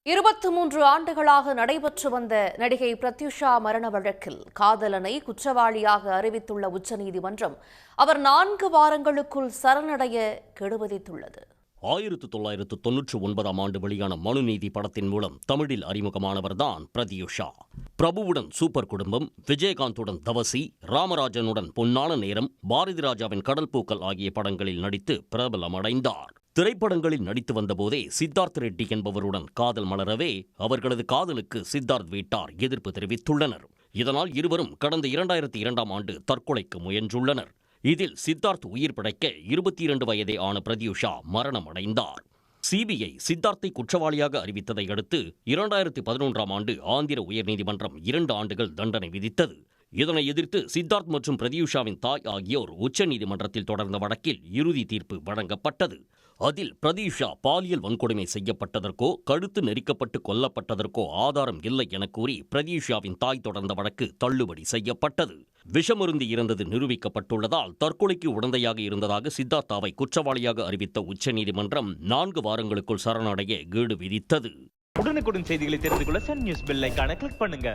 23 ஆண்டுகளாக நடைபெற்று வந்த நடிகை பிரத்யூஷா மரண வழக்கில் காதலனை குற்றவாளியாக அறிவித்துள்ள உச்சநீதிமன்றம் அவர் 4 வாரங்களுக்குள் சரணடைய கெடு விதித்துள்ளது. 1999ஆம் ஆண்டு வெளியான மனுநீதி படத்தின் மூலம் தமிழில் அறிமுகமானவர்தான் பிரத்யூஷா. பிரபுவுடன் சூப்பர் குடும்பம், விஜயகாந்துடன் தவசி, ராமராஜனுடன் பொன்னான நேரம், பாரதி ராஜாவின் கடல் பூக்கள் ஆகிய படங்களில் நடித்து பிரபலமடைந்தார். திரைப்படங்களில் நடித்து வந்தபோதே சித்தார்த் ரெட்டி என்பவருடன் காதல் மலரவே அவர்களது காதலுக்கு சித்தார்த் வீட்டார் எதிர்ப்பு தெரிவித்துள்ளனர். இதனால் இருவரும் கடந்த 2002ஆம் ஆண்டு தற்கொலைக்கு முயன்றுள்ளனர். இதில் சித்தார்த் உயிர் பிழைக்க 22 வயதே ஆன பிரத்யூஷா மரணமடைந்தார். சிபிஐ சித்தார்த்தை குற்றவாளியாக அறிவித்ததை அடுத்து 2011ஆம் ஆண்டு ஆந்திர உயர்நீதிமன்றம் 2 ஆண்டுகள் தண்டனை விதித்தது. இதனை எதிர்த்து சித்தார்த் மற்றும் பிரத்யூஷாவின் தாய் ஆகியோர் உச்சநீதிமன்றத்தில் தொடர்ந்த வழக்கில் இறுதி தீர்ப்பு வழங்கப்பட்டது. அதில் பிரத்யூஷா பாலியல் வன்கொடுமை செய்யப்பட்டதற்கோ கழுத்து நெரிக்கப்பட்டு கொல்லப்பட்டதற்கோ ஆதாரம் இல்லை என கூறி பிரத்யூஷாவின் தாய் தொடர்ந்த வழக்கு தள்ளுபடி செய்யப்பட்டது. விஷமருந்தி இறந்தது நிரூபிக்கப்பட்டுள்ளதால் தற்கொலைக்கு உடந்தையாக இருந்ததாக சித்தார்த்தாவை குற்றவாளியாக அறிவித்த உச்சநீதிமன்றம் 4 வாரங்களுக்குள் சரணடைய கெடு விதித்தது. உடனுக்குடன் செய்திகளை தெரிந்து கொள்ள சன் நியூஸ் பெல் ஐகானை கிளிக் பண்ணுங்க.